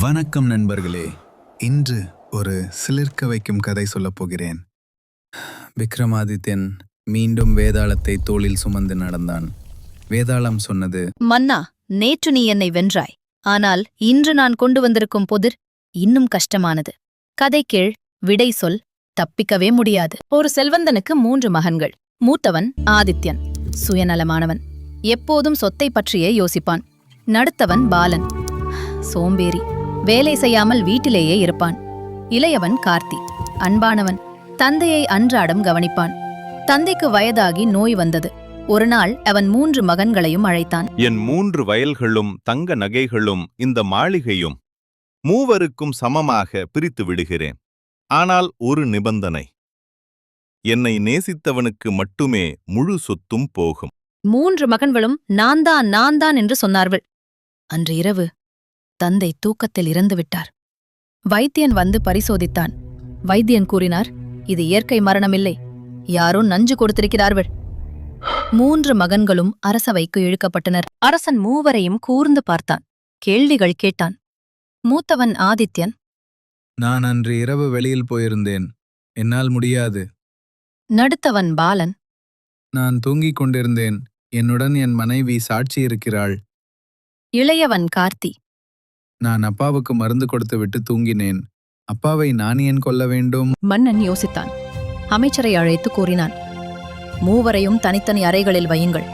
வணக்கம் நண்பர்களே. இன்று ஒரு சிலிர்க்க வைக்கும் கதை சொல்லப் போகிறேன். விக்ரமாதித்யன் மீண்டும் வேதாளத்தை தோளில் சுமந்து நடந்தான். வேதாளம் சொன்னது, மன்னா, நேற்று நீ என்னை வென்றாய். ஆனால் இன்று நான் கொண்டு வந்திருக்கும் புதிர் இன்னும் கஷ்டமானது. கதை கேள், விடை சொல், தப்பிக்கவே முடியாது. ஒரு செல்வந்தனுக்கு 3 மகன்கள். மூத்தவன் ஆதித்யன், சுயநலமானவன், எப்போதும் சொத்தை பற்றியே யோசிப்பான். நடுத்தவன் பாலன், சோம்பேறி, வேலை செய்யாமல் வீட்டிலேயே இருப்பான். இளையவன் கார்த்தி, அன்பானவன், தந்தையை அன்றாடம் கவனிப்பான். தந்தைக்கு வயதாகி நோய் வந்தது. ஒரு நாள் அவன் 3 மகன்களையும் அழைத்தான். என் 3 வயல்களும் தங்க நகைகளும் இந்த மாளிகையும் மூவருக்கும் சமமாக பிரித்து விடுகிறேன். ஆனால் ஒரு நிபந்தனை, என்னை நேசித்தவனுக்கு மட்டுமே முழு சொத்தும் போகும். 3 மகன்களும் நான் தான் என்று சொன்னார்கள். அன்று இரவு தந்தை தூக்கத்தில் இறந்துவிட்டார். வைத்தியன் வந்து பரிசோதித்தான். வைத்தியன் கூறினார், இது இயற்கை மரணமில்லை, யாரோ நஞ்சு கொடுத்திருக்கிறார்கள். 3 மகன்களும் அரசவைக்கு இழுக்கப்பட்டனர். அரசன் மூவரையும் கூர்ந்து பார்த்தான். கேள்விகள் கேட்டான். மூத்தவன் ஆதித்யன், நான் அன்று இரவு வெளியில் போயிருந்தேன், என்னால் முடியாது. நடுத்தவன் பாலன், நான் தூங்கிக் கொண்டிருந்தேன், என்னுடன் என் மனைவி சாட்சி இருக்கிறாள். இளையவன் கார்த்தி, நான் அப்பாவுக்கு மருந்து கொடுத்து விட்டு தூங்கினேன். அப்பாவை நான் ஏன் கொல்ல வேண்டும்? மன்னன் யோசித்தான். அமைச்சரை அழைத்து கூறினான், மூவரையும் தனித்தனி அறைகளில் வையுங்கள்.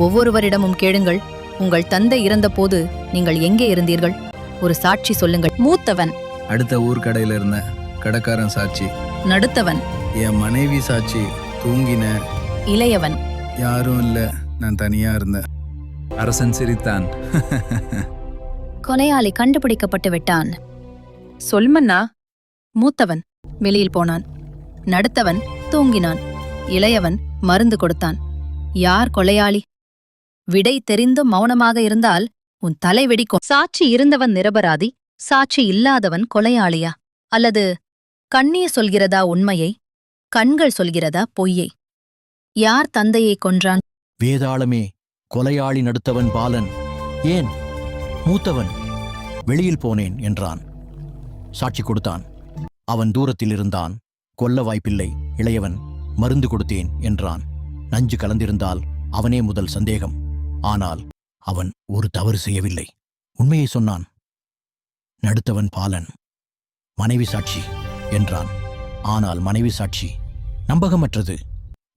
ஒவ்வொருவரிடமும் கேளுங்கள், உங்கள் தந்தை இறந்தபோது நீங்கள் எங்கே இருந்தீர்கள்? ஒரு சாட்சி சொல்லுங்கள். மூத்தவன், அடுத்த ஊர்க்கடையில இருந்த கடைக்காரன் சாட்சி. நடுத்தவன், என் மனைவி சாட்சி, தூங்கின. இளையவன், யாரும் இல்ல, நான் தனியா இருந்தேன். அரசன் சிரித்தான். கொலையாளி கண்டுபிடிக்கப்பட்டு விட்டான். சொல்மன்னா. மூத்தவன் வெளியில் போனான். நடுத்தவன் தூங்கினான். இளையவன் மருந்து கொடுத்தான். யார் கொலையாளி? விடை தெரிந்தும் மௌனமாக இருந்தால் உன் தலை வெடிக்கும். சாட்சி இருந்தவன் நிரபராதி, சாட்சி இல்லாதவன் கொலையாளியா? அல்லது கண்ணீர் சொல்கிறதா உண்மையை, கண்கள் சொல்கிறதா பொய்யை? யார் தந்தையை கொன்றான்? வேதாளமே, கொலையாளி நடுத்தவன் பாலன். ஏன்? மூத்தவன் வெளியில் போனேன் என்றான். சாட்சி கொடுத்தான். அவன் தூரத்தில் இருந்தான். கொல்ல வாய்ப்பில்லை. இளையவன் மருந்து கொடுத்தேன் என்றான். நஞ்சு கலந்திருந்தால் அவனே முதல் சந்தேகம். ஆனால் அவன் ஒரு தவறு செய்யவில்லை, உண்மையை சொன்னான். நடுத்தவன் பாலன் மனைவி சாட்சி என்றான். ஆனால் மனைவி சாட்சி நம்பகமற்றது.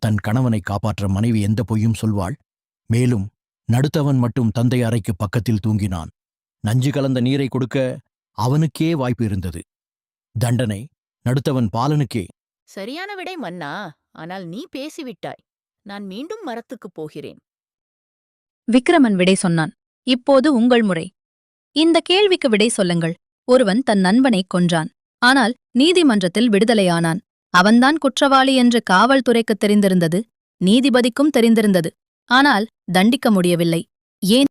தன் கணவனை காப்பாற்ற மனைவி எந்த பொய்யும் சொல்வாள்? மேலும் நடுத்தவன் மட்டும் தந்தை அறைக்கு பக்கத்தில் தூங்கினான். நஞ்சு கலந்த நீரை கொடுக்க அவனுக்கே வாய்ப்பு இருந்தது. தண்டனை நடுத்தவன் பாலனுக்கே. சரியான விடை மன்னா, ஆனால் நீ பேசிவிட்டாய். நான் மீண்டும் மரத்துக்குப் போகிறேன். விக்ரமன் விடை சொன்னான். இப்போது உங்கள் முறை. இந்த கேள்விக்கு விடை சொல்லுங்கள். ஒருவன் தன் நண்பனை கொன்றான். ஆனால் நீதிமன்றத்தில் விடுதலையானான். அவன்தான் குற்றவாளி என்று காவல்துறைக்கு தெரிந்திருந்தது, நீதிபதிக்கும் தெரிந்திருந்தது. ஆனால் தண்டிக்க முடியவில்லை. ஏன்?